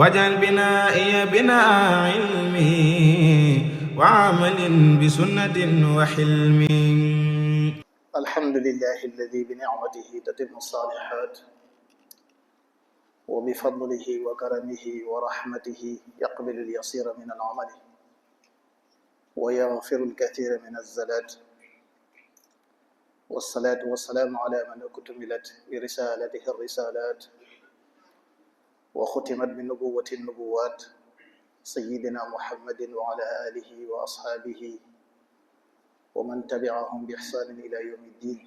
واجعل بنائي بناء علم وعمل بسنة وحلم. الحمد لله الذي بنعمته تتم الصالحات وبفضله وكرمه ورحمته يقبل اليسير من العمل ويغفر الكثير من الزلات، والصلاة والسلام على من أكتملت برسالته الرسالات وختمت بنبوة النبوات، سيدنا محمد وعلى آله وأصحابه ومن تبعهم بإحسان إلى يوم الدين.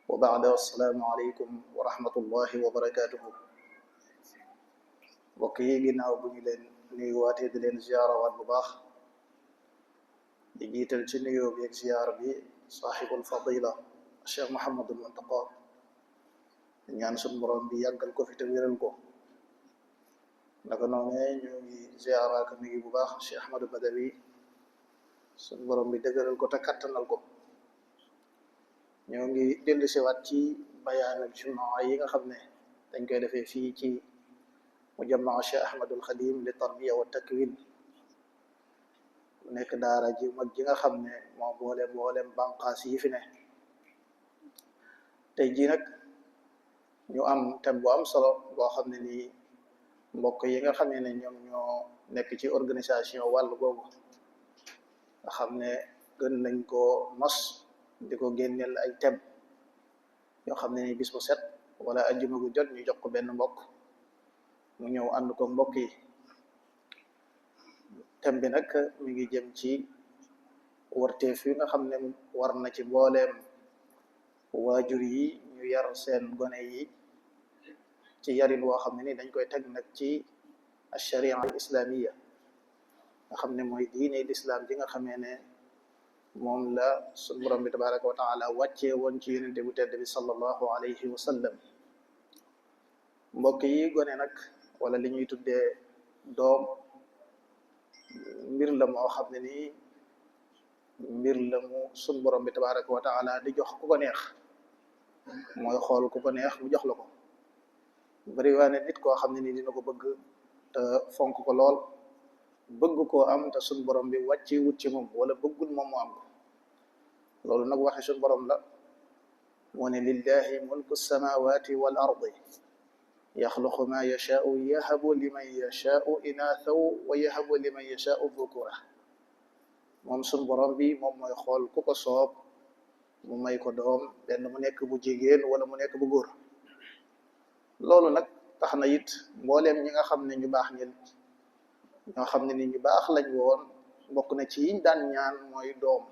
وبعد، السلام عليكم ورحمة الله وبركاته. mbokk yi ginnaaw bu ñu leen nuyuwaatee di leen ziyaarawaat bu baax, di jiital ci nuyoo bi ak ziyaar bi saaxibul fadila Cheikh Mouhamadul Muntaqa, ñaan suñu borom bi yàggal ko fi te wéral ko. naka noonee ñu ngi ziyaaraaka nuyu bu baax Cheikh Ahmadou Badawi, suñu borom bi dëgëral ko te kattanal ko. ñoo ngi dellu siwaat ci bayaanal jumaa yi nga xam ne dañ koy defee fii ci mujammaa Cheikh Ahmadul Xadim li tarbiya wa takwin, nekk daara ji mag ji nga xam ne moo mboolem banqaas yi fi ne. tey jii nag ñu am thème bu am solo boo xam ne nii mbokk yi nga xam ne ñoom ñoo nekk ci organisation wàll googu nga xam ne gën nañ koo nos di ko génneel ay thème yoo xam ne ni bis bu set wala ajjuma gu jot ñu jox ko benn mbokk mu ñëw ànd ko mbokk yi. thème bi nag mi ngi jëm ci warteef yi nga xam ne war na ci mbooleem waajur yi ñu yar seen gone yi ci yarin woo xam ne ni dañ koy teg nag ci ash-sharia al-islamiyya nga xam ne mooy diine l'islam ji nga xamee ne moom la sunu borom bi tabaraka wa taala wàccee woon ci yonente bu tedd bi sallallahu alayhi wa sallam. mbokk yi, gone nag wala li ñuy tuddee doom mbir la moo xam ne nii mbir la mu sunu borom bi tabaraka wa taala di jox ku ko neex, mooy xool ku ko neex mu jox la ko. bari waa ne nit koo xam ne nii dina ko bëgg te fonk ko lool, bëgg koo am te sunu borom bi wàcce wut ci moom wala bëggul moom mu am ko. loolu nag waxe sunu borom la, moo ne lillahi mulku samawati wal ardi yaxluqu ma yashaau yahabu liman yashaau inaathaw wa yahabu liman yashaau dhukura. moom sunu borom bi moom mooy xool ku ko soob mu may ko doom, benn mu nekk bu jigéen wala mu nekk bu góor. loolu nag tax na it mbooleem ñi nga xam ne ñu baax ñi ñoo xam ne ni ñu baax lañ woon, bokk na ci yiñ daan ñaan mooy doom.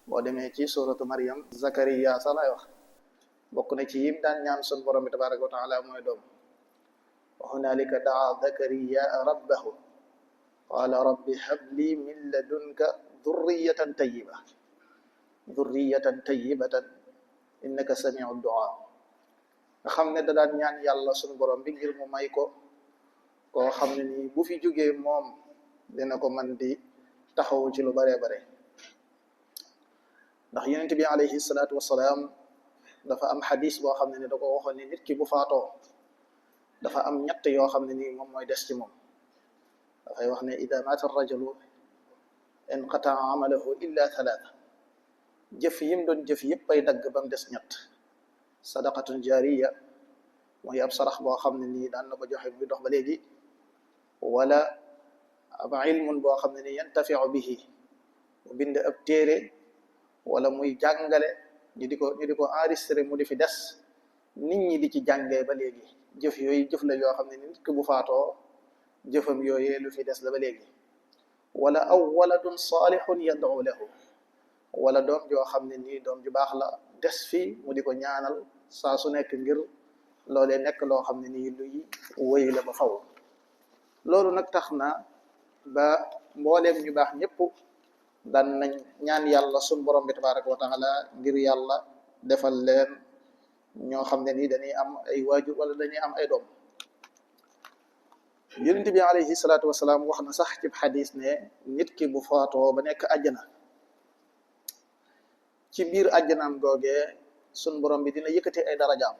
boo demee ci suratu Maryam, Zakariya sax lay wax, bokk na ci yim daan ñaan sun borom bi tabaraka wa taala mooy doom. wa hunalika daa Zakariya rabbahu qala rabbi habli min ladunka dhurriyatan tayyibatan innaka samiu du'a. nga xam ne da daan ñaan yàlla sun borom bi ngir mu may ko koo xam ne nii bu fi jógee moom dina ko man di taxawu ci lu baree bare. ndax yonent bi alayhi salaatu wasalaam dafa am xadis boo xam ne ni da ko waxoon ni nit ki bu faatoo dafa am ñett yoo xam ne nii moom mooy des ci moom. dafay wax ne ida maata rajulu inqataa amalahu illa thalaatha, jëf yim doon jëf yëpp ay dagg ba mu des ñett. sadaqatun jaariya, mooy ab sarax boo xam ne nii daan na ko joxe muy dox ba léegi, wala ab ilmun boo xam ne ni yantafiu bihi, mu bind ab téere wala muy jàngale ñu di ko enregistré mu di fi des, nit ñi di ci jàngee ba léegi. jëf yooyu jëf la yoo xam ne nit ki bu faatoo jëfam yooyee lu fi des la ba léegi. wala aw waladun salihun yad'u lahu, wala doom joo xam ne nii doom ju baax la des fi mu di ko ñaanal saa su nekk ngir loolee nekk loo xam ne nii luy wéy la ba faw. loolu nag tax na ba mbooleem ñu baax ñëpp daan nañ ñaan yàlla sun borom bi tabaraka wa taala ngir yàlla defal leen ñoo xam ne nii dañuy am ay waajur wala dañuy am ay doom. yonent bi alayhi salaatu wasalaam wax na sax ci xadis ne nit ki bu faatoo ba nekk àjjana, ci biir àjjanaam googee sun borom bi dina yëkkati ay darajaam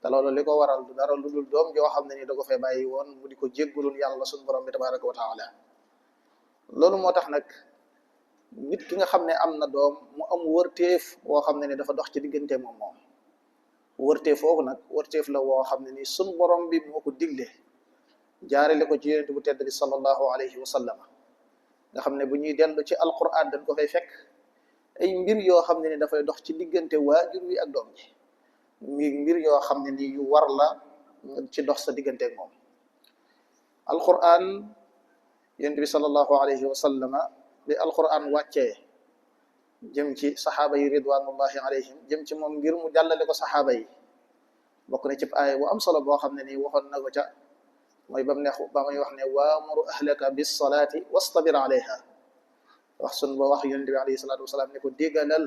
te loolu li ko waral du dara lu dul doom joo xam ne ni da ko fee bàyyi woon mu di ko jéggulul yàlla suñu borom bi tabaraka wa taala loolu moo tax nag nit ki nga xam ne am na doom mu am wërteef woo xam ne ni dafa dox ci diggante moom wërteef foofu nag wërteef la woo xam ne ni suñu borom bi moo ko digle jaarale ko ci yonent bu tedd bi sallallahu alayhi wa sallam nga xam ne bu ñuy dellu ci alquran dañ ko fay fekk ay mbir yoo xam ne ni dafay dox ci diggante waajur wi ak doom ji mbir yoo xam ne ni yu war la ci dox sa diggante ak moom alquran yonent bi sallallahu alayhi wa sallama bi alquran wàccee jëm ci saxaaba yi ridwanullahi alayhim jëm ci moom ngir mu jàllale ko saxaaba yi bokk na ci aaya bu am solo boo xam ne nii waxoon na ko ca mooy ba muy wax ne waamuru ahlaka bis salaati wastabir alayha wax sun ba wax yonent bi alayhi salaatu wasalaam ne ko digalal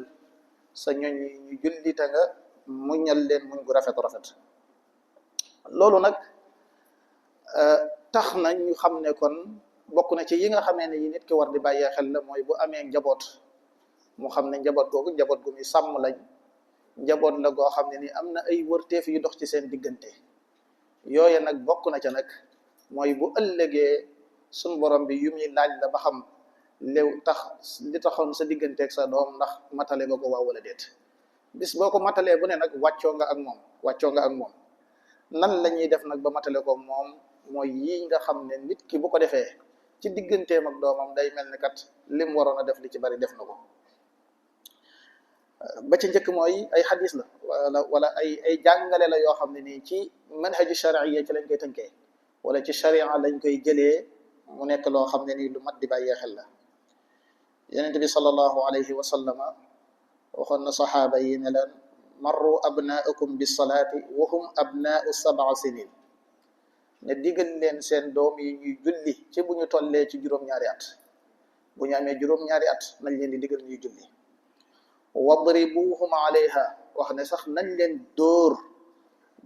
sa ñoñ ñu julli te nga muñal leen muñ gu rafet loolu nag tax na ñu xam ne kon bokk na ci yi nga xamee ne yi nit ki war di bàyyee xel la mooy bu amee njaboot mu xam ne njaboot googu njaboot gu muy sàmm lañ njaboot la goo xam ne ni am na ay wërteef yu dox ci seen diggante yooye nag bokk na ca nag mooy bu ëllëgee suñ borom bi yu muy laaj la ba xam li taxoon sa digganteeg sa doom ndax matale nga ko waaw wala déet bis boo ko matalee bu ne nag wàccoo nga ak moom nan la ñuy def nag ba matale ko moom mooy yii nga xam ne nit ki bu ko defee ci digganteem ak doomam day mel ni kat lim waroon a def li ci bari def na ko ba ci njëkk mooy ay xadis la wala ay jàngale la yoo xam ne nii ci manhaju sharia ci lañ koy tënkee wala ci sharia lañ koy jëlee mu nekk loo xam ne nii lu mat di bàyyee xel la yonent bi sallallahu alayhi wa sallama waxoon na saxaaba yi ne leen marru abnaakum bis salaati wa hum abnaau 7 sinin ne digal leen seen doom yi ñuy julli ci bu ñu tollee ci juróom-ñaari at bu ñu amee juróom-ñaari at nañ leen di digal ñuy julli wadribuhum alayha wax ne sax nañ leen dóor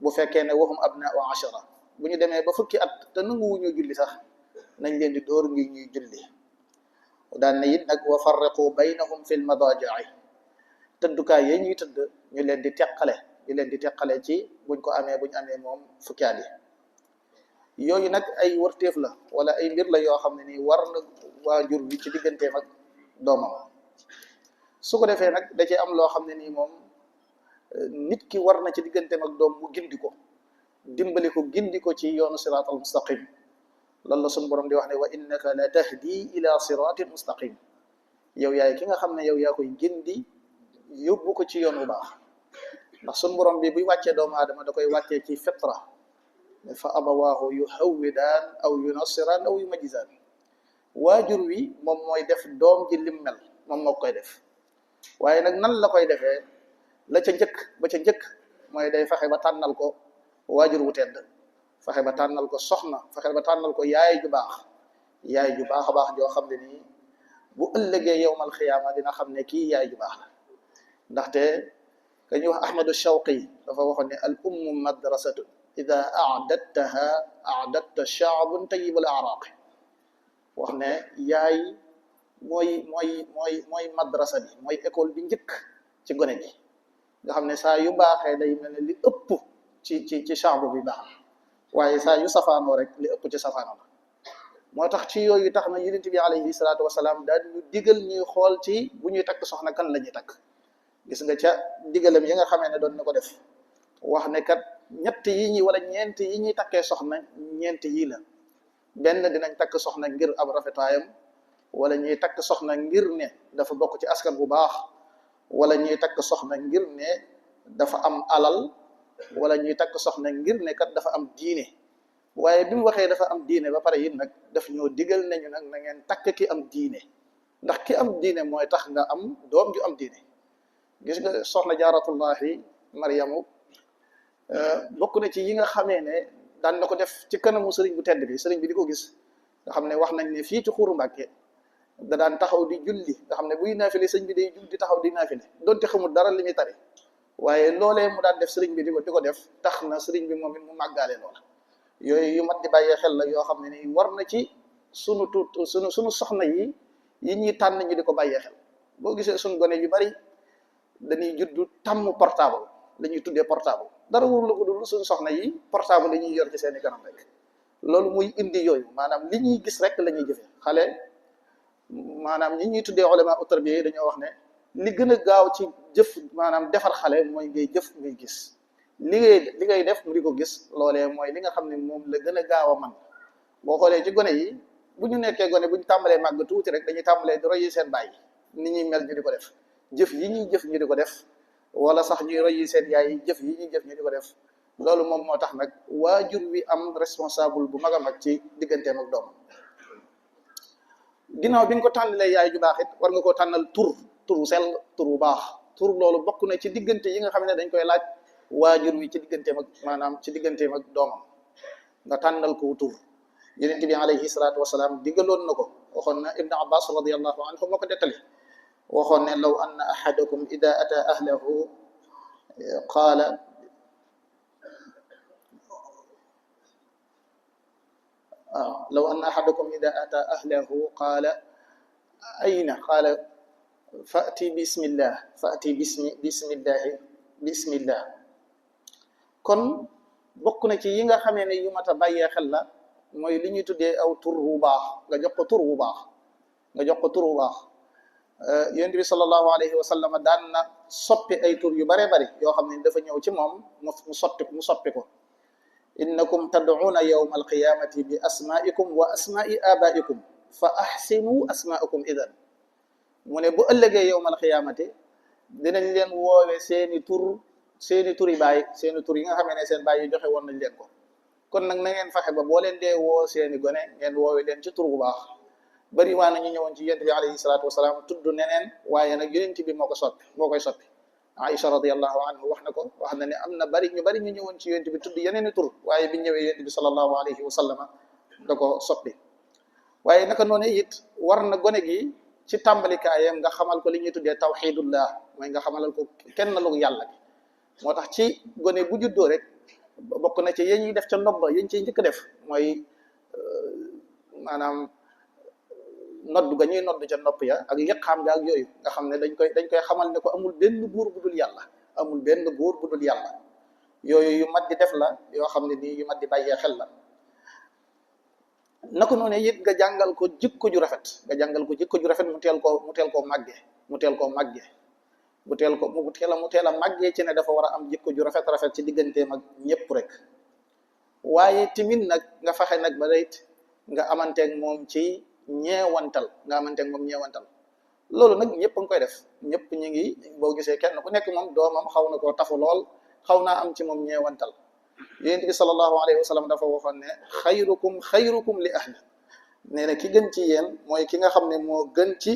bu fekkee ne wahum abnaau 10 bu ñu demee ba fukki at te nanguwuñu julli sax nañ leen di dóor ngi ñuy julli daan na it nag wa farriqu baynahum fi lmadaaji'i tëddukaay yi ñuy tëdd ñu leen di teqale ci buñ amee moom fukki at yi yooyu nag ay warteef la wala ay mbir la yoo xam ne nii war na waajur bi ci digganteem ak doomam su ko defee nag da ci am loo xam ne nii moom nit ki war na ci digganteem ak doom mu gindi ko gindi ko ci yoonu siraatal mustaqim loolu la suñu borom di wax ne wa innaka la tahdi ila siratin mustaqim yow yaay ki nga xam ne yow yaa koy gindi yóbbu ko ci yoon bu baax ndax suñu borom bi buy wàccee doomu aadama da koy wàccee ci fitra fa abawaahu yuhawwidaan aw yunassiraan aw yumajjisaan waajur wi moom mooy def doom ji lim mel moom moo koy def waaye nag nan la koy defee ba ca njëkk mooy day fexe ba tànnal ko waajur wu tedd fexe ba tànnal ko soxna fexe ba tànnal ko yaay ju baax a baax joo xam ne nii bu ëllëgee yowmal xiyaama dina xam ne kii yaay ju baax la ndaxte ka ñuy wax Ahmadu Shawqi dafa waxoon ne al ummu madrasatun ida aadattaha aadatta shaabun tayyibul araqi wax ne yaay mooy madrasa bi mooy école bi njëkk ci gone gi nga xam ne saa yu baaxee day mel ne li ëpp ci shaabu bi baax waaye saa yu safaanoo rek li ëpp ci safaanoo la moo tax ci yooyu tax na yonent bi alayhi salaatu wasalaam daal ñu digal ñuy xool ci bu ñuy takk soxna kan la ñuy takk gis nga ca digalam yi nga xamee ne doon na ko def wax ne kat ñett yi wala ñeent yi ñuy takkee soxna ñeent yii la benn dinañ takk soxna ngir ab rafetaayam wala ñuy takk soxna ngir ne dafa bokk ci askan bu baax wala ñuy takk soxna ngir ne dafa am alal wala ñuy takk soxna ngir ne kat dafa am diine waaye bi mu waxee dafa am diine ba pare it nag daf ñoo digal nañu nag na ngeen takk ki am diine ndax ki am diine mooy tax nga am doom ju am diine gis nga soxna jaaratullahi maryamu bokk na ci yi nga xamee ne daan na ko def ci kanamu sëriñ bu tedd bi sëriñ bi di ko gis nga xam ne wax nañ ne fii ci Xuuru Mbàkke da daan taxaw di julli nga xam ne buy naafile sëñ bi day jug di taxaw di naafile donte xamul dara li muy tari waaye loolee mu daan def sëriñ bi di ko def tax na sëriñ bi moom it mu màggaale loola yooyu yu mat di bàyyee xel la yoo xam ne ni war na ci sunu soxna yi ñuy tànn ñu di ko bàyyee xel boo gisee sunu gone yu bari dañuy juddu tàmm portable la ñuy tuddee portable dara wóorul ko dul suñu soxna yi portable yi ñuy yor ci seeni kanam rek loolu muy indi yooyu maanaam li ñuy gis rek la ñuy jëfe xale maanaam ñi ñuy tuddee ulama tarbiya yi dañoo wax ne li gën a gaaw ci jëf maanaam defar xale mooy ngay jëf ngay gis li ngay def mu di ko gis loolee mooy li nga xam ne moom la gën a gaaw a man boo xoolee ci gone yi bu ñu nekkee gone bu ñu tàmbalee màgg tuuti rek dañuy tàmbalee di royi seen baay ni ñuy mel ñu di ko def jëf yi ñuy jëf ñu di ko def wala sax ñuy royi seen yaay yi jëf yi ñuy jëf ñu di ko def loolu moom moo tax nag waajur wi am responsable bu mag a mag ci digganteem ak doomam ginnaaw bi nga ko tànnalee yaay ju baax it war nga koo tànnal tur wu sell tur bu baax tur loolu bokk na ci diggante yi nga xam ne dañ koy laaj waajur wi ci digganteem ak maanaam ci digganteem ak doomam nga tànnal ko tur yonent bi alayhi salaatu wasalaam diggaloon na ko waxoon na ibnu abbas radiallahu anhu moo ko dettali waxoon ne law anna ahadakum ida ata ahlahu qaala law anna ahadakum ida ata ahlahu qaala ayna qaala fati bismillah fati bismillah kon bokk na ci yi nga xamee ne yu mat a bàyyee xel la mooy li ñuy tuddee aw tur bu baax nga jox ko tur bu baax nga jox ko tur bu baax yonent bi sallallahu alayhi wa sallam daan na soppi ay tur yu bare bari yoo xam ne dafa ñëw ci moom mu soppi ko innakum tad'una yawma alqiyamati bi asma'ikum wa asma'i abaikum fa ahsinu asma'akum idan mu ne bu ëllëgee yawma alqiyamati dinañ leen woowe seeni turi baay seeni tur yi nga xamee ne seen baay yi joxe woon nañ leen ko kon nag na ngeen fexe ba boo leen dee woo seeni gone ngeen woowe leen ci tur bu baax bari waa na ñu ñëwoon ci yonent bi alayhi salaatu wasalaam tudd neneen waaye nag yonent bi moo koy soppi Aïcha radiyallahu anhu wax na ne am na ñu bari ñu ñëwoon ci yonent bi tudd yeneeni tur waaye bi ñëwee yonent bi sallallahu alayhi wa sallam da ko soppi waaye naka noonu it war na gone gi ci tàmbalikaayam nga xamal ko li ñuy tuddee tawxidullah mooy nga xamalal ko kenn lu yàlla gi moo tax ci gone bu juddoo rek bokk na ci yéen ñuy def ca nobba yéen ciy njëkk def mooy maanaam noddu ga ñuy noddu ca nopp ya ak liqaam ga ak yooyu nga xam ne dañ koy xamal ne ko amul benn buur bu dul yàlla amul benn buur bu dul yàlla yooyu yu mat di def la yoo xam ne nii yu mat di bàyyee xel la naka noonu it nga jàngal ko jikko ju rafet mu teel koo màggee mu teel a màggee ci ne dafa war a am jikko ju rafet ci digganteem ak ñëpp rek waaye timit nag nga fexe nag ba it nga amanteeg moom ci ñeewantal loolu nag ñëpp a ngi koy def ñëpp ñu ngi boo gisee kenn ku nekk moom doomam xaw na koo tafu lool xaw naa am ci moom ñeewantal yonent bi sallallahu alayhi wa sallam dafa waxoon ne xayrukum li ahli nee na ki gën ci yéen mooy ki nga xam ne moo gën ci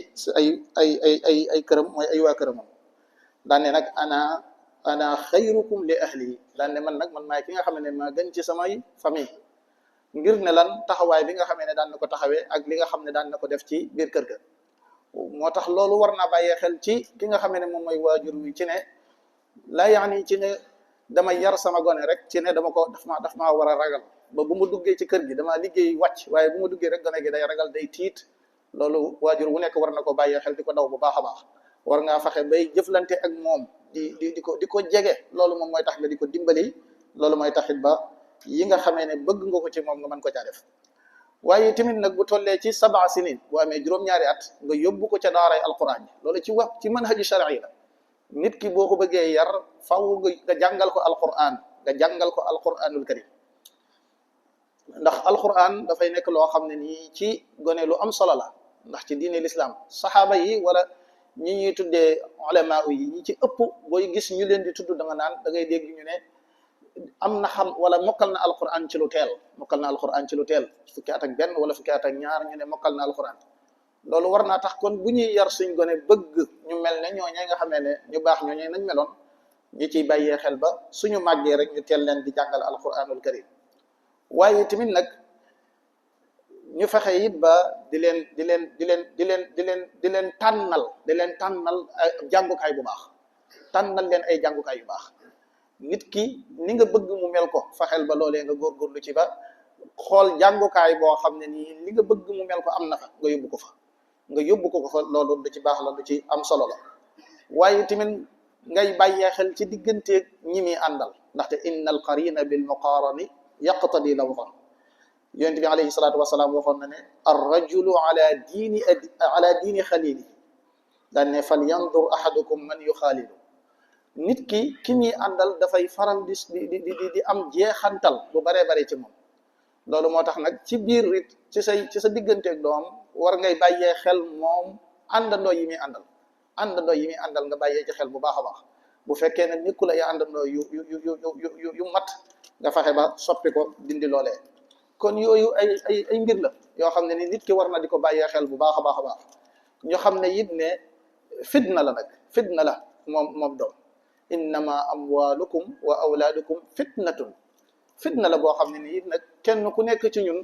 ay këram mooy ay waa këramam daan ne nag ana xayrukum li ahli daan ne man maay ki nga xam ne maa gën ci samay famille ngir ne lan taxawaay bi nga xamee ne daan na ko taxawee ak li nga xam ne daan na ko def ci biir kër ga moo tax loolu war naa bàyyee xel ci ki nga xamee ne moom mooy waajur wi ci ne laa yaani ci ne dama yar sama gone rek ci ne daf maa war a ragal ba bu ma duggee ci kër gi dama liggéey wàcc waaye bu ma duggee rek gone gi day ragal day tiit loolu waajur wu nekk war na ko bàyyee xel di ko daw bu baax a baax war ngaa fexe bay jëflante ak moom di ko jege loolu moom mooy tax nga di ko dimbali loolu mooy taxit ba yi nga xamee ne bëgg nga ko ci moom nga mën ko caa def waaye tamit nag bu tollee ci 7 sinin bu amee juróom-ñaari at nga yóbbu ko ca daaray alquran yi loolu ci manhaji shar'i la nit ki boo ko bëggee yar faw nga jàngal ko alquranul karim ndax alquran dafay nekk loo xam ne nii ci gone lu am solo la ndax ci diine l'islam saxaaba yi wala ñi ñuy tuddee ulama yi ñi ci ëpp booy gis ñu leen di tudd da ngay dégg ñu ne am na xam wala mokkal na alquran ci lu teel fukki at ak benn wala fukki at ak ñaar ñu ne mokkal na alquran loolu war naa tax kon bu ñuy yar suñ gone bëgg ñu mel ne ñooñee nga xamee ne ñu baax ñooñee nañ meloon ñu ciy bàyyee xel ba suñu màggee rek ñu teel leen di jàngal alquranul karim waaye tamit nag ñu fexe it ba di leen tànnal jàngukaay bu baax tànnal leen ay jàngukaay yu baax nit ki ni nga bëgg mu mel ko fexeel ba loolee nga góorgóorlu ci ba xool jàngukaay boo xam ne nii li nga bëgg mu mel ko am na fa nga yóbbu ko fa loolu lu ci baax la lu ci am solo la waaye tamit ngay bàyyee xel ci digganteeg ñi muy àndal ndaxte inna al qarina bil muqarani yaqtadi lawdan yonent bi alayhi salaatu wasalaam waxoon na ne ar rajulu ala diini xalili daan ne fal yandur ahadukum man yuxaalilu nit ki muy àndal dafay faral di am jeexantal bu baree bare ci moom loolu moo tax nag ci biir it ci sa digganteeg doom war ngay bàyyee xel moom àndandoo yi muy àndal nga bàyyee ci xel bu baax a baax bu fekkee ne nekku la ay àndandoo yu mat nga fexe ba soppi ko dindi loolee kon yooyu ay mbir la yoo xam ne ni nit ki war na di ko bàyyee xel bu baax a baax a baax ñu xam ne it ne fitna la nag fitna la moom doom innama amwalukum wa awlaadukum fitna la boo xam ne nii nag kenn ku nekk ci ñun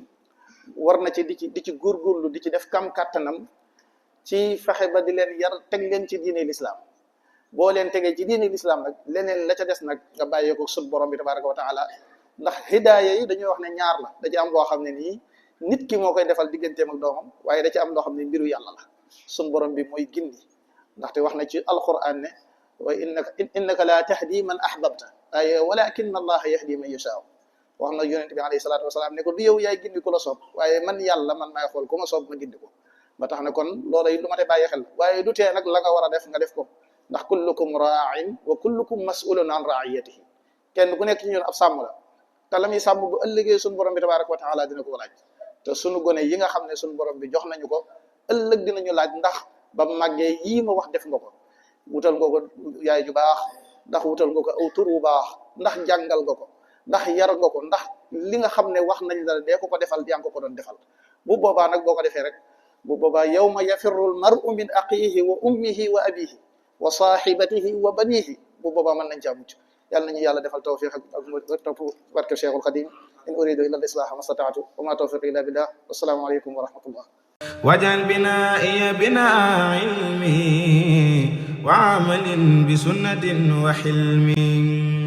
war na ci di ci góorgóorlu di ci def kam kàttanam ci fexe ba di leen yar teg leen ci diine lislaam boo leen tegee ci diine lislaam nag leneen la ca des nag nga bàyyee ko sut borom bi tabaraka wa taala ndax hidaaya yi dañuy wax ne ñaar la da ci am boo xam ne nii nit ki moo koy defal digganteem ak doomam waaye da ci am loo xam ne mbiru yàlla la sun borom bi mooy gindi ndaxte wax na ci alquran ne wa innaka la tahdi man ahbabta ay walakin allaha yahdi man yashaa wax na yonent bi alayhi salaatu wasalaam ne ko du yow yaay gindi ku la soob waaye man yàlla man maay xool ku ma soob ma gindi ko ba tax na kon loola yi lu ma te bàyyi xel waaye du tee nag la nga war a def nga def ko ndax kullukum ra'in wa kullukum mas'ulun an ra'iyatihi kenn ku nekk ci ñun ab sàmm la te la muy sàmm bu ëllëgee suñu borom bi tabaraka wa taala dina ko laaj te suñu gone yi nga xam ne suñu borom bi jox nañu ko ëllëg dinañu laaj ndax ba màggee yii ma wax def nga ko wutal nga ko yaay ju baax ndax wutal nga ko aw tur bu baax ndax jàngal nga ko ndax yar nga ko ndax li nga xam ne wax nañ la dee ko defal yaa ngi ko doon defal bu boobaa nag boo ko defee rek bu boobaa yawma yafirru al mar'u min axiihi wa ummihi wa abihi wa sahibatihi wa banihi bu boobaa mën nañ caa mucc yàlla nañu yàlla defal tawfiq ak topp barke Cheikhul Xadim in uridu illa al islaha mastataatu wa ma tawfiqi illa billah wassalaamu aleykum wa rahmatullah waj'al binaa'iya binaa'a ilmi wa amalin bi sunnatin wa hilmi